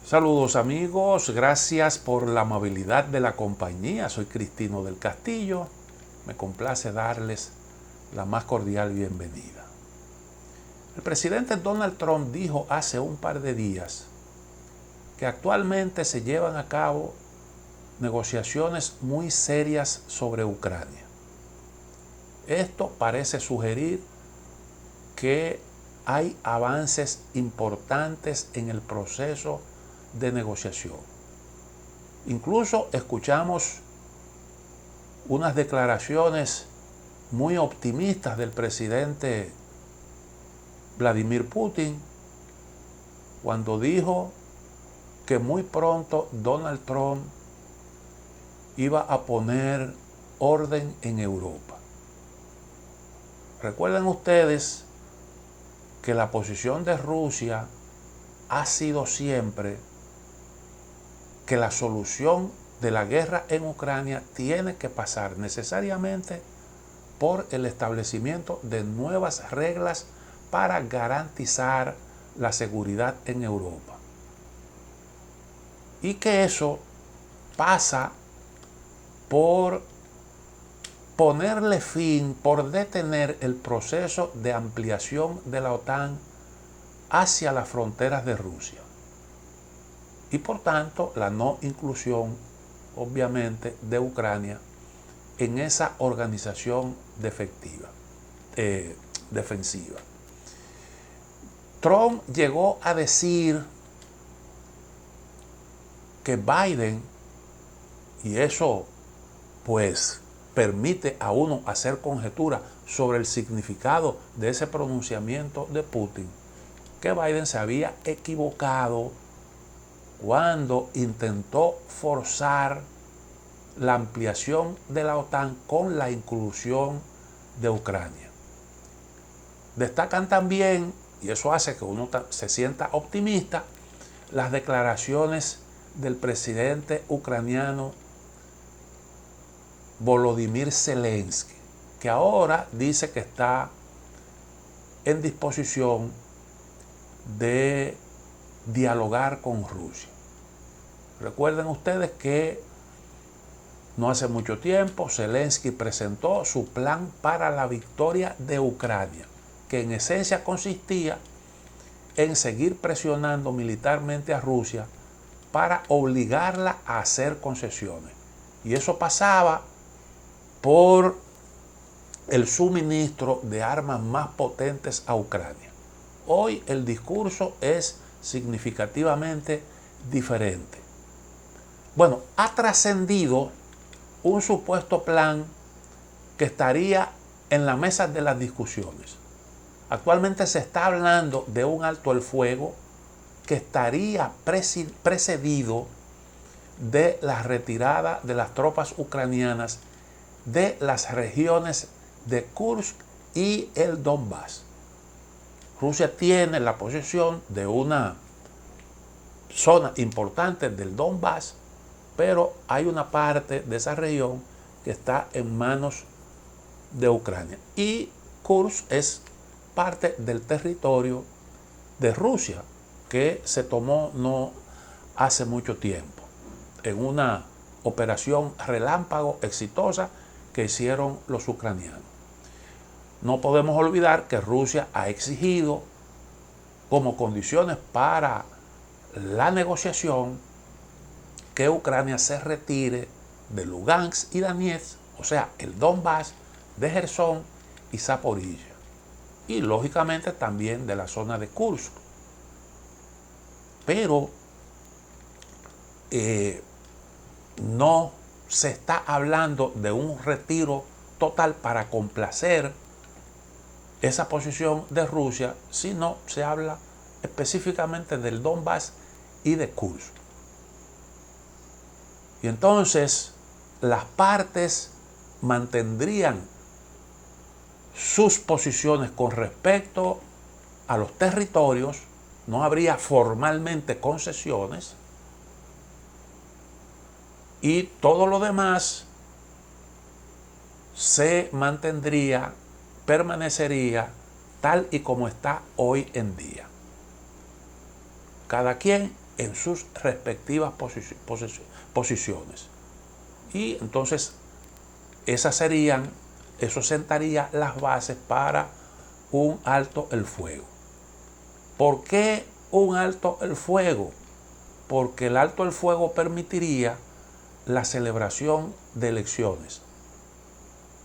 Saludos amigos, gracias por la amabilidad de la compañía. Soy Cristino del Castillo. Me complace darles la más cordial bienvenida. El presidente Donald Trump dijo hace un par de días que actualmente se llevan a cabo negociaciones muy serias sobre Ucrania. Esto parece sugerir que hay avances importantes en el proceso de negociación. Incluso escuchamos unas declaraciones muy optimistas del presidente Vladimir Putin cuando dijo que muy pronto Donald Trump iba a poner orden en Europa. Recuerden ustedes que la posición de Rusia ha sido siempre que la solución de la guerra en Ucrania tiene que pasar necesariamente por el establecimiento de nuevas reglas para garantizar la seguridad en Europa. Y que eso pasa por ponerle fin, por detener el proceso de ampliación de la OTAN hacia las fronteras de Rusia. Y por tanto, la no inclusión, obviamente, de Ucrania en esa organización defensiva. Trump llegó a decir que Biden, y eso pues permite a uno hacer conjetura sobre el significado de ese pronunciamiento de Putin, que Biden se había equivocado cuando intentó forzar la ampliación de la OTAN con la inclusión de Ucrania. Destacan también, y eso hace que uno se sienta optimista, las declaraciones del presidente ucraniano Volodymyr Zelensky, que ahora dice que está en disposición de dialogar con Rusia. Recuerden ustedes que no hace mucho tiempo Zelensky presentó su plan para la victoria de Ucrania, que en esencia consistía en seguir presionando militarmente a Rusia para obligarla a hacer concesiones. Y eso pasaba por el suministro de armas más potentes a Ucrania. Hoy el discurso es significativamente diferente. Bueno, ha trascendido un supuesto plan que estaría en la mesa de las discusiones. Actualmente se está hablando de un alto el fuego que estaría precedido de la retirada de las tropas ucranianas de las regiones de Kursk y el Donbass. Rusia tiene la posesión de una zona importante del Donbass, pero hay una parte de esa región que está en manos de Ucrania. Y Kursk es parte del territorio de Rusia, que se tomó no hace mucho tiempo, en una operación relámpago exitosa que hicieron los ucranianos. No podemos olvidar que Rusia ha exigido como condiciones para la negociación que Ucrania se retire de Lugansk y Donetsk, o sea, el Donbass, de Jersón y Zaporilla, y lógicamente también de la zona de Kursk. Pero no se está hablando de un retiro total para complacer esa posición de Rusia, sino se habla específicamente del Donbass y de Kursk. Y entonces las partes mantendrían sus posiciones con respecto a los territorios, no habría formalmente concesiones, y todo lo demás se mantendría, permanecería tal y como está hoy en día. Cada quien en sus respectivas posiciones. Y entonces eso sentaría las bases para un alto el fuego. ¿Por qué un alto el fuego? Porque el alto el fuego permitiría la celebración de elecciones.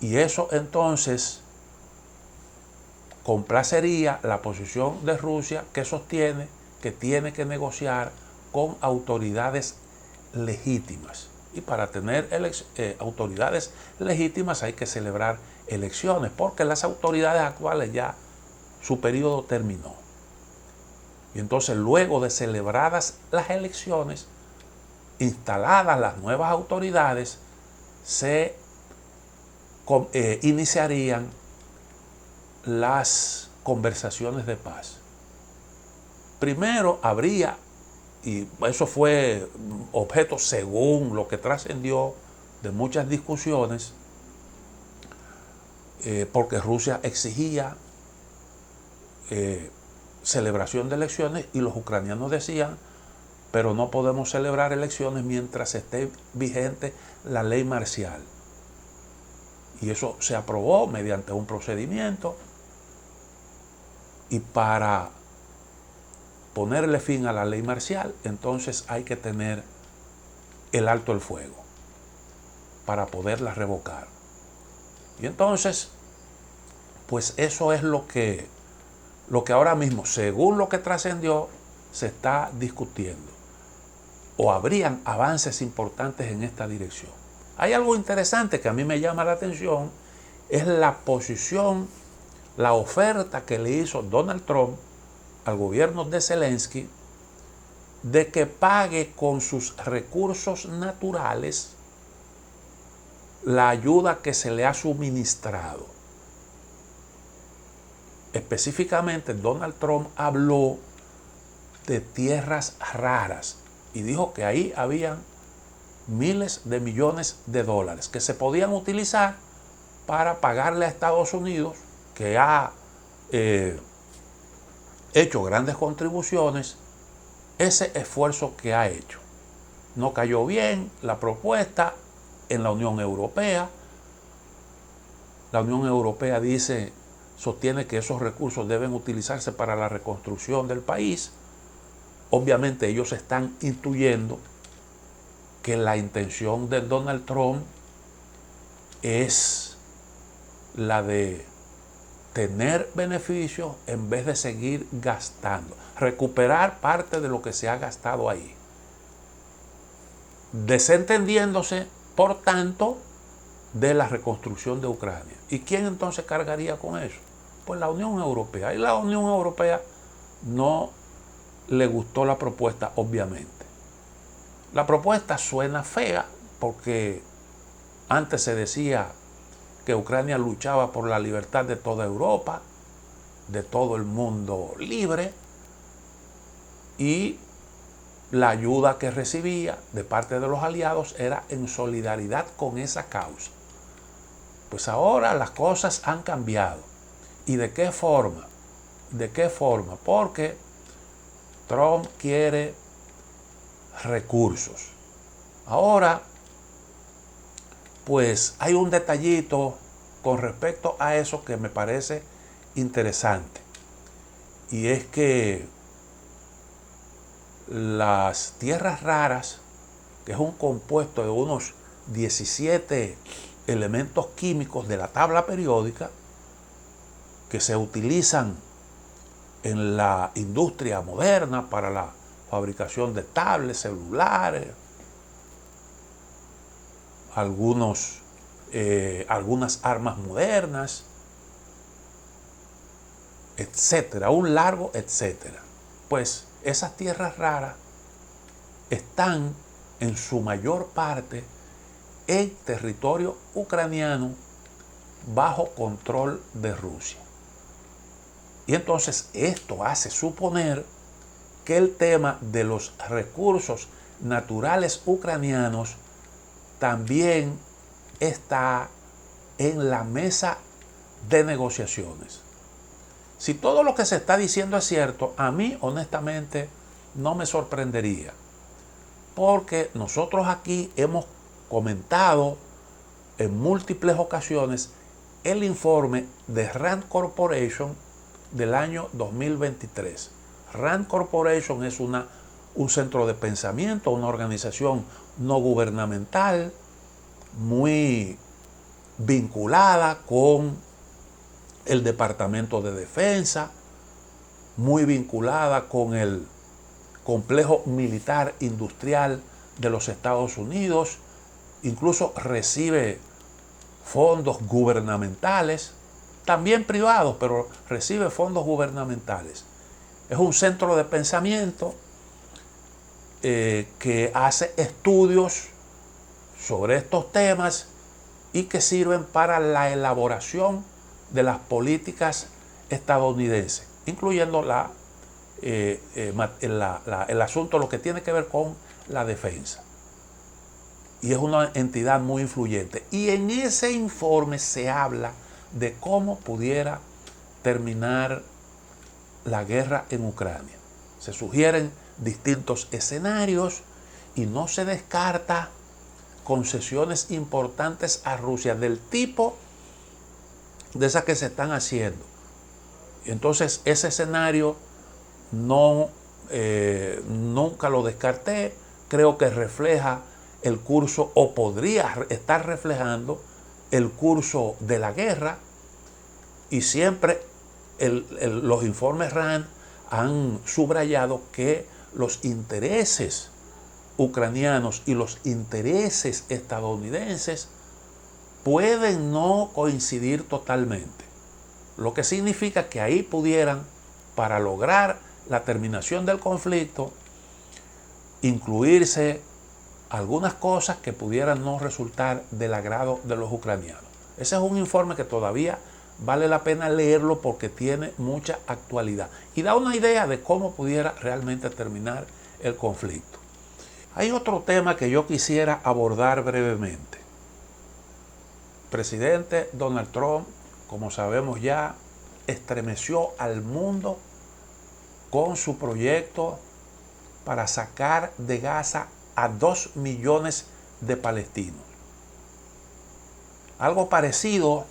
Y eso entonces complacería la posición de Rusia, que sostiene que tiene que negociar con autoridades legítimas. Y para tener autoridades legítimas hay que celebrar elecciones, porque las autoridades actuales ya su periodo terminó. Y entonces, luego de celebradas las elecciones, instaladas las nuevas autoridades, se iniciarían las conversaciones de paz. Primero habría, y eso fue objeto, según lo que trascendió, de muchas discusiones, porque Rusia exigía celebración de elecciones y los ucranianos decían, pero no podemos celebrar elecciones mientras esté vigente la ley marcial. Y eso se aprobó mediante un procedimiento, y para ponerle fin a la ley marcial, entonces hay que tener el alto el fuego para poderla revocar. Y entonces, pues eso es lo que ahora mismo, según lo que trascendió, se está discutiendo. O habrían avances importantes en esta dirección. Hay algo interesante que a mí me llama la atención, es la posición, la oferta que le hizo Donald Trump al gobierno de Zelensky de que pague con sus recursos naturales la ayuda que se le ha suministrado. Específicamente, Donald Trump habló de tierras raras y dijo que ahí habían miles de millones de dólares que se podían utilizar para pagarle a Estados Unidos, que ha hecho grandes contribuciones, ese esfuerzo que ha hecho. No cayó bien la propuesta en la Unión Europea. La Unión Europea sostiene que esos recursos deben utilizarse para la reconstrucción del país. Obviamente ellos están intuyendo que la intención de Donald Trump es la de tener beneficios en vez de seguir gastando, recuperar parte de lo que se ha gastado ahí, desentendiéndose, por tanto, de la reconstrucción de Ucrania. ¿Y quién entonces cargaría con eso? Pues la Unión Europea. Y la Unión Europea no le gustó la propuesta, obviamente. La propuesta suena fea porque antes se decía que Ucrania luchaba por la libertad de toda Europa, de todo el mundo libre, y la ayuda que recibía de parte de los aliados era en solidaridad con esa causa. Pues ahora las cosas han cambiado. ¿Y de qué forma? ¿De qué forma? Porque Trump quiere recursos. Ahora, pues hay un detallito con respecto a eso que me parece interesante. Y es que las tierras raras, que es un compuesto de unos 17 elementos químicos de la tabla periódica, que se utilizan en la industria moderna para la fabricación de tablets, celulares, algunas armas modernas, etcétera, un largo etcétera. Pues esas tierras raras están en su mayor parte en territorio ucraniano bajo control de Rusia. Y entonces esto hace suponer que el tema de los recursos naturales ucranianos también está en la mesa de negociaciones. Si todo lo que se está diciendo es cierto, a mí honestamente no me sorprendería, porque nosotros aquí hemos comentado en múltiples ocasiones el informe de Rand Corporation del año 2023. Rand Corporation es un centro de pensamiento, una organización no gubernamental muy vinculada con el Departamento de Defensa, muy vinculada con el complejo militar industrial de los Estados Unidos, incluso recibe fondos gubernamentales, también privados, pero recibe fondos gubernamentales. Es un centro de pensamiento que hace estudios sobre estos temas y que sirven para la elaboración de las políticas estadounidenses, incluyendo el asunto, lo que tiene que ver con la defensa. Y es una entidad muy influyente. Y en ese informe se habla de cómo pudiera terminar la guerra en Ucrania. Se sugieren distintos escenarios y no se descarta concesiones importantes a Rusia del tipo de esas que se están haciendo. Entonces ese escenario nunca lo descarté. Creo que refleja el curso, o podría estar reflejando el curso de la guerra, y siempre los informes RAND han subrayado que los intereses ucranianos y los intereses estadounidenses pueden no coincidir totalmente, lo que significa que ahí pudieran, para lograr la terminación del conflicto, incluirse algunas cosas que pudieran no resultar del agrado de los ucranianos. Ese es un informe que todavía vale la pena leerlo porque tiene mucha actualidad y da una idea de cómo pudiera realmente terminar el conflicto. Hay otro tema que yo quisiera abordar brevemente. El presidente Donald Trump, como sabemos ya, estremeció al mundo con su proyecto para sacar de Gaza a 2 millones de palestinos. Algo parecido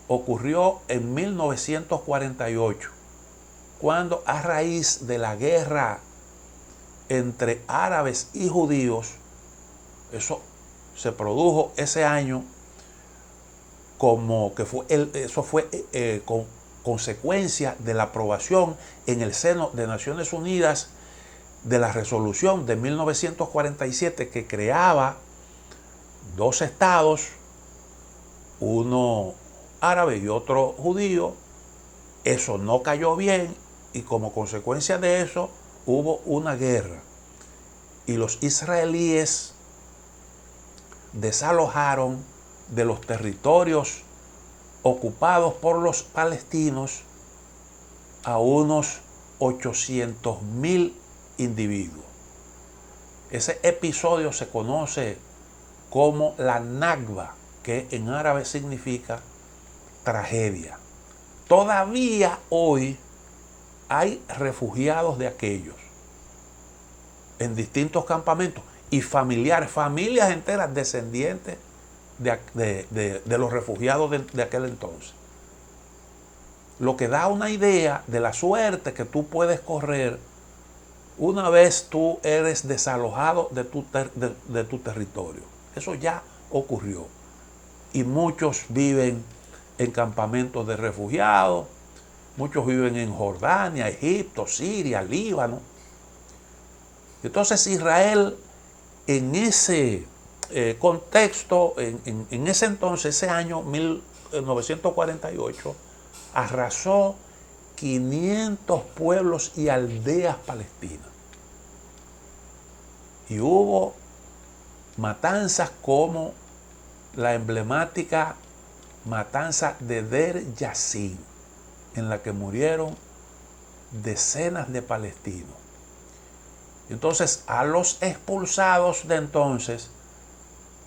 ocurrió en 1948, cuando a raíz de la guerra entre árabes y judíos, eso se produjo ese año, como que eso fue con consecuencia de la aprobación en el seno de Naciones Unidas de la resolución de 1947 que creaba 2 estados, uno árabe y otro judío. Eso no cayó bien y como consecuencia de eso hubo una guerra y los israelíes desalojaron de los territorios ocupados por los palestinos a unos 800.000 individuos. Ese episodio se conoce como la Nakba, que en árabe significa tragedia. Todavía hoy hay refugiados de aquellos en distintos campamentos y familiares, familias enteras descendientes de los refugiados de aquel entonces. Lo que da una idea de la suerte que tú puedes correr una vez tú eres desalojado de tu territorio. Eso ya ocurrió. Y muchos viven en campamentos de refugiados, muchos viven en Jordania, Egipto, Siria, Líbano. Entonces Israel, en ese contexto, en ese entonces, ese año 1948, arrasó 500 pueblos y aldeas palestinas. Y hubo matanzas como la emblemática matanza de Der Yassin, en la que murieron decenas de palestinos. Entonces, a los expulsados de entonces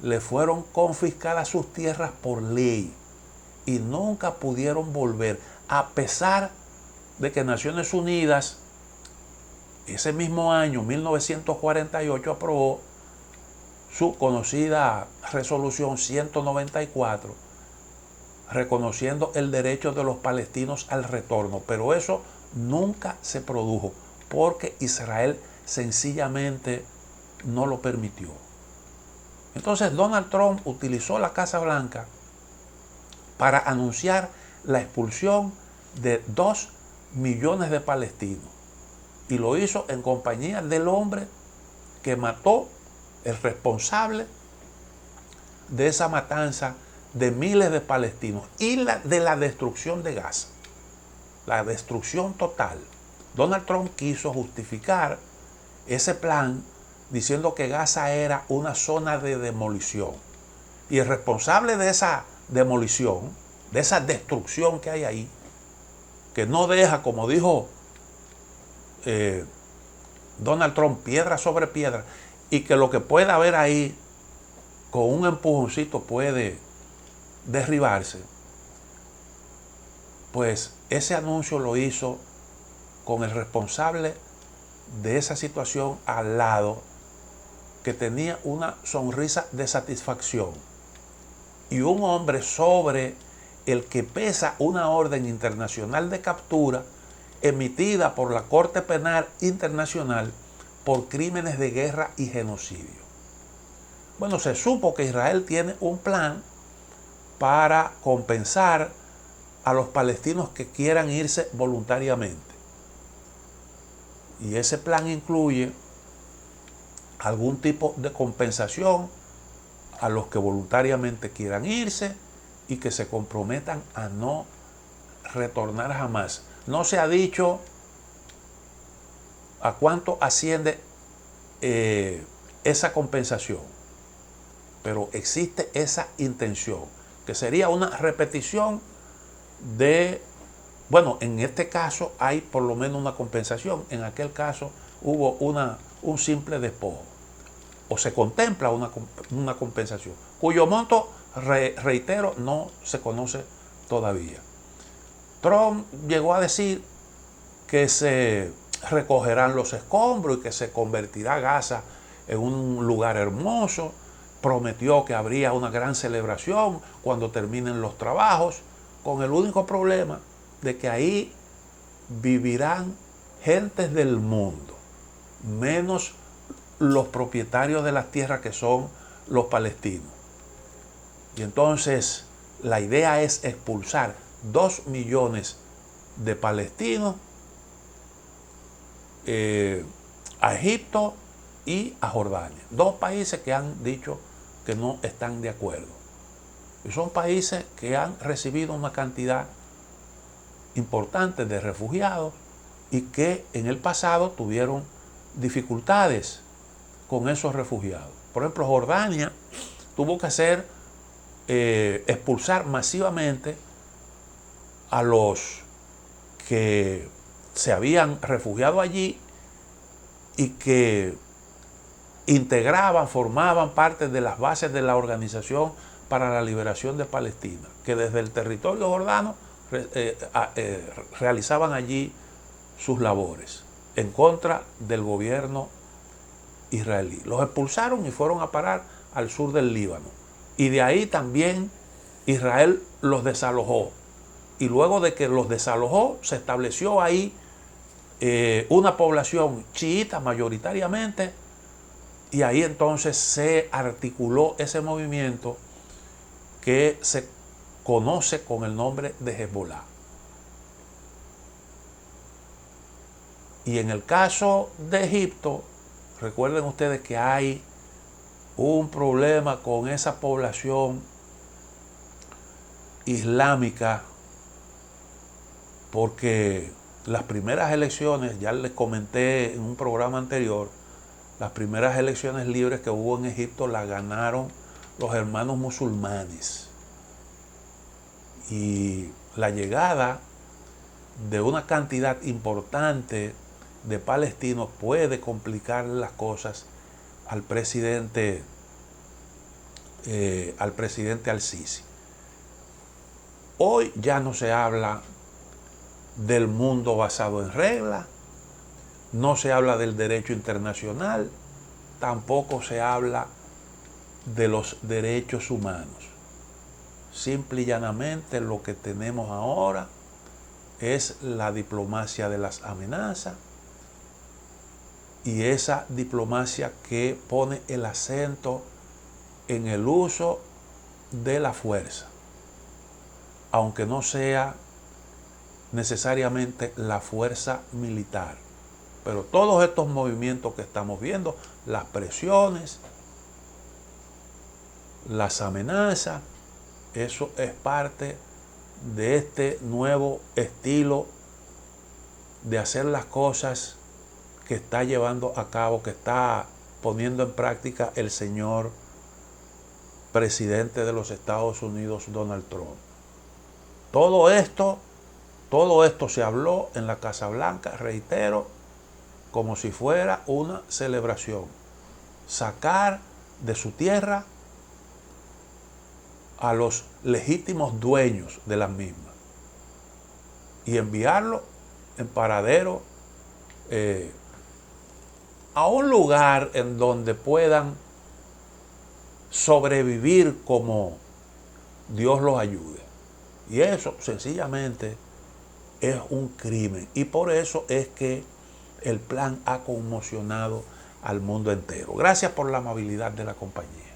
le fueron confiscadas sus tierras por ley y nunca pudieron volver, a pesar de que Naciones Unidas ese mismo año, 1948, aprobó su conocida resolución 194, reconociendo el derecho de los palestinos al retorno, pero eso nunca se produjo porque Israel sencillamente no lo permitió. Entonces Donald Trump utilizó la Casa Blanca para anunciar la expulsión de 2 millones de palestinos, y lo hizo en compañía del hombre que mató, el responsable de esa matanza de miles de palestinos y de la destrucción de Gaza, la destrucción total. Donald Trump quiso justificar ese plan diciendo que Gaza era una zona de demolición, y el responsable de esa demolición, de esa destrucción que hay ahí, que no deja, como dijo Donald Trump, piedra sobre piedra, y que lo que pueda haber ahí con un empujoncito puede derribarse, pues ese anuncio lo hizo con el responsable de esa situación al lado, que tenía una sonrisa de satisfacción, y un hombre sobre el que pesa una orden internacional de captura emitida por la Corte Penal Internacional por crímenes de guerra y genocidio. Bueno, se supo que Israel tiene un plan para compensar a los palestinos que quieran irse voluntariamente. Y ese plan incluye algún tipo de compensación a los que voluntariamente quieran irse y que se comprometan a no retornar jamás. No se ha dicho a cuánto asciende esa compensación, pero existe esa intención, que sería una repetición de, bueno, en este caso hay por lo menos una compensación, en aquel caso hubo un simple despojo, o se contempla una compensación, cuyo monto, reitero, no se conoce todavía. Trump llegó a decir que se recogerán los escombros y que se convertirá Gaza en un lugar hermoso. Prometió que habría una gran celebración cuando terminen los trabajos, con el único problema de que ahí vivirán gentes del mundo, menos los propietarios de las tierras, que son los palestinos. Y entonces la idea es expulsar 2 millones de palestinos a Egipto y a Jordania, 2 países que han dicho que no están de acuerdo. Y son países que han recibido una cantidad importante de refugiados y que en el pasado tuvieron dificultades con esos refugiados. Por ejemplo, Jordania tuvo que expulsar masivamente a los que se habían refugiado allí y que integraban, formaban parte de las bases de la Organización para la Liberación de Palestina, que desde el territorio jordano realizaban allí sus labores en contra del gobierno israelí. Los expulsaron y fueron a parar al sur del Líbano, y de ahí también Israel los desalojó, y luego de que los desalojó se estableció ahí una población chiita mayoritariamente, y ahí entonces se articuló ese movimiento que se conoce con el nombre de Hezbollah. Y en el caso de Egipto, recuerden ustedes que hay un problema con esa población islámica, porque las primeras elecciones, ya les comenté en un programa anterior, las primeras elecciones libres que hubo en Egipto las ganaron los hermanos musulmanes. Y la llegada de una cantidad importante de palestinos puede complicar las cosas al presidente al-Sisi. Hoy ya no se habla del mundo basado en reglas. no se habla del derecho internacional, tampoco se habla de los derechos humanos. Simple y llanamente lo que tenemos ahora es la diplomacia de las amenazas, y esa diplomacia que pone el acento en el uso de la fuerza, aunque no sea necesariamente la fuerza militar. Pero todos estos movimientos que estamos viendo, las presiones, las amenazas, eso es parte de este nuevo estilo de hacer las cosas que está llevando a cabo, que está poniendo en práctica el señor presidente de los Estados Unidos, Donald Trump. Todo esto se habló en la Casa Blanca, reitero, como si fuera una celebración. Sacar de su tierra a los legítimos dueños de las mismas y enviarlo en paradero a un lugar en donde puedan sobrevivir como Dios los ayude. Y eso sencillamente es un crimen. Y por eso es que el plan ha conmocionado al mundo entero. Gracias por la amabilidad de la compañía.